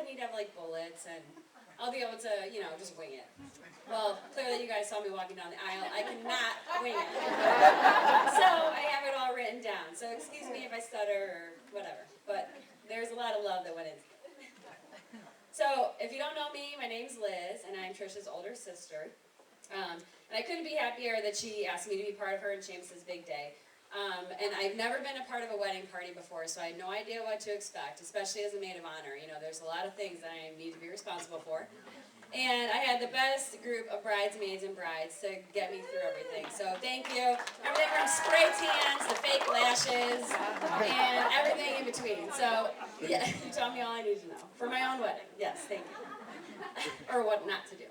need to have like bullets and I'll be able to, just wing it. Well, clearly you guys saw me walking down the aisle. I cannot wing it. So I have it all written down. So excuse me if I stutter or whatever. But there's a lot of love that went into it. So if you don't know me, my name's Liz, and I'm Trisha's older sister. And I couldn't be happier that she asked me to be part of her and Seamus's big day. And I've never been a part of a wedding party before, so I had no idea what to expect, especially as a maid of honor. There's a lot of things that I need to be responsible for. And I had the best group of bridesmaids and brides to get me through everything. So thank you. Everything from spray tans to fake lashes and everything in between. So yeah, you taught me all I need to know. For my own wedding. Yes, thank you. Or what not to do.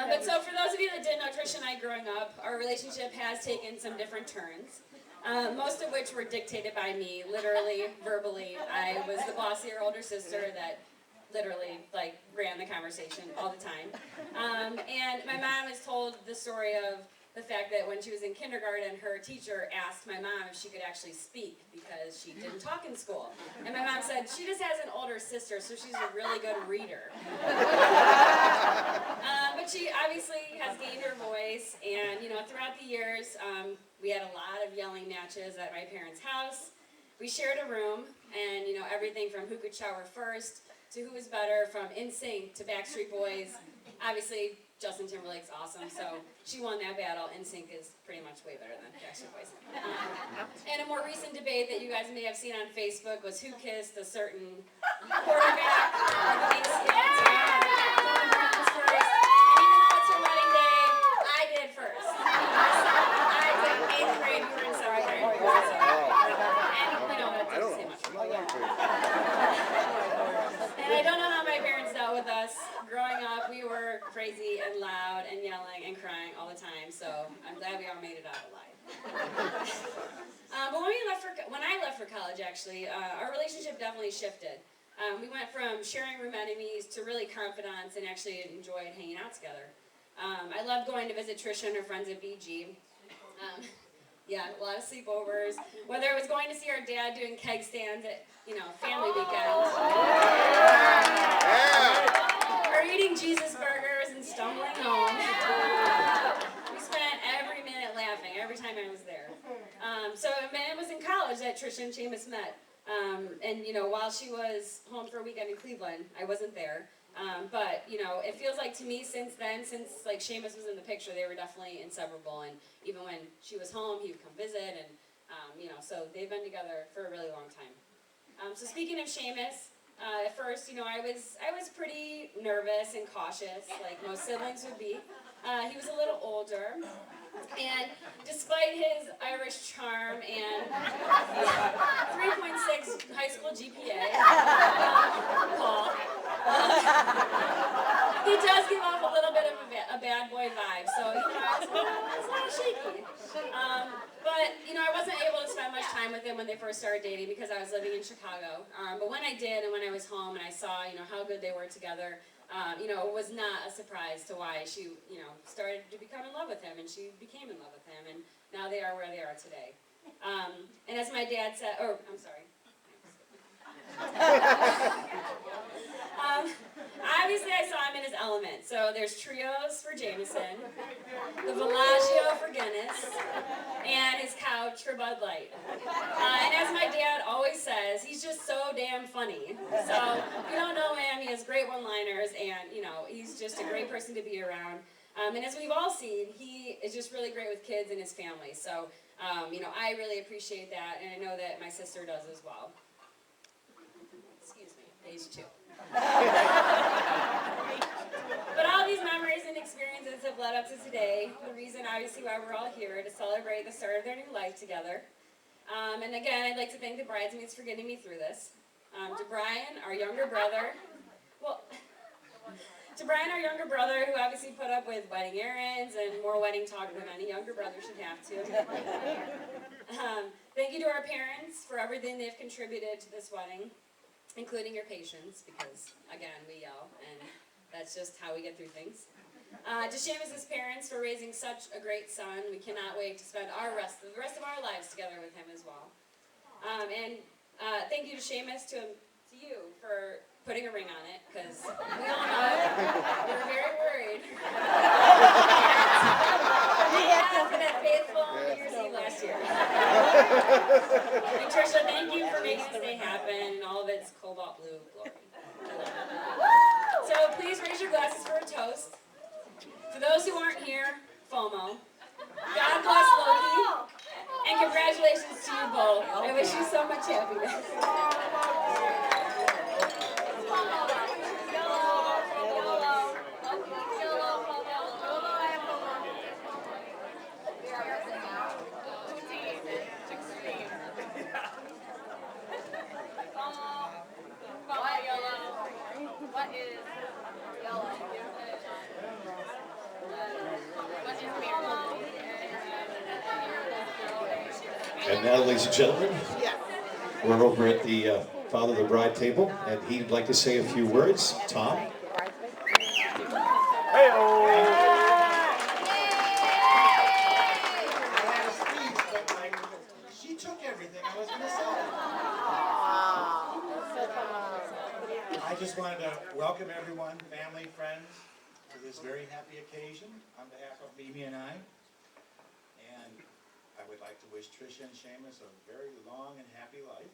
But so for those of you that didn't know Trish and I growing up, our relationship has taken some different turns. Most of which were dictated by me, literally, verbally. I was the bossier older sister that literally, ran the conversation all the time. And my mom has told the story of the fact that when she was in kindergarten, her teacher asked my mom if she could actually speak because she didn't talk in school. And my mom said, she just has an older sister, so she's a really good reader. But she obviously has gained her voice, and throughout the years, we had a lot of yelling matches at my parents' house. We shared a room, and everything from who could shower first to who was better, from NSYNC to Backstreet Boys. Obviously, Justin Timberlake's awesome, so she won that battle. NSYNC is pretty much way better than Backstreet Boys. And a more recent debate that you guys may have seen on Facebook was who kissed a certain quarterback of the ACL team. Growing up, we were crazy and loud and yelling and crying all the time, so I'm glad we all made it out alive. But when I left for college, actually, our relationship definitely shifted. We went from sharing room enemies to really confidants and actually enjoyed hanging out together. I loved going to visit Trisha and her friends at BG. Yeah, a lot of sleepovers. Whether it was going to see our dad doing keg stands at, family weekends. Or eating Jesus burgers and stumbling home. We spent every minute laughing every time I was there. So it was in college that Trisha and Seamus met. And while she was home for a weekend in Cleveland, I wasn't there. But it feels like to me since then, since Seamus was in the picture, they were definitely inseparable. And even when she was home, he would come visit, and so they've been together for a really long time. So speaking of Seamus, at first, I was pretty nervous and cautious, like most siblings would be. He was a little older, and despite his Irish charm and 3.6 high school GPA, Paul, he does give off a little bit of a bad boy vibe, so it's a little shaky. But I wasn't able to spend much time with him when they first started dating because I was living in Chicago. But when I did, and when I was home, and I saw how good they were together, it was not a surprise to why she started to become in love with him, and she became in love with him, and now they are where they are today. And as my dad said, I'm sorry. Obviously, I saw him in his element. So there's trios for Jameson, the Bellagio for Guinness, and his couch for Bud Light. And as my dad always says, he's just so damn funny. So if you don't know him, he has great one-liners, and he's just a great person to be around. And as we've all seen, he is just really great with kids and his family. So I really appreciate that, and I know that my sister does as well. Excuse me, page 2. But all these memories and experiences have led up to today, the reason obviously why we're all here, to celebrate the start of their new life together. And again, I'd like to thank the bridesmaids for getting me through this. To Brian, our younger brother, who obviously put up with wedding errands and more wedding talk than any younger brother should have to. Thank you to our parents for everything they've contributed to this wedding, including your patience, because, again, we yell, and that's just how we get through things. To Seamus' parents for raising such a great son. We cannot wait to spend the rest of our lives together with him as well. And thank you to Seamus, to you for putting a ring on it, because we all know we were very worried. Yeah, for that faithful New Year's Eve last year. And Trisha, thank you for making this day happen, and all of its cobalt blue glory. So please raise your glasses for a toast. For those who aren't here, FOMO. God bless Loki. And congratulations to you both. I wish you so much happiness. What is yellow? And now, ladies and gentlemen, we're over at the Father of the Bride table, and he'd like to say a few words. Tom? She took everything I was going to say. I just wanted to welcome everyone, family, friends, to this very happy occasion on behalf of Mimi and I. And I would like to wish Tricia and Seamus a very long and happy life.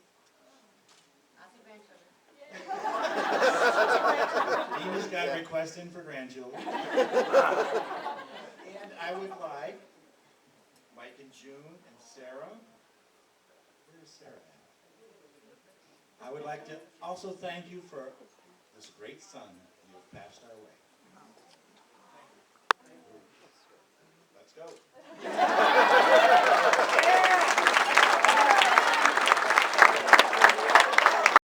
Mimi's got a request in for grandchildren. And I would like Mike and June and Sarah. Where is Sarah at? I would like to also thank you for this great son you have passed our way. Let's go.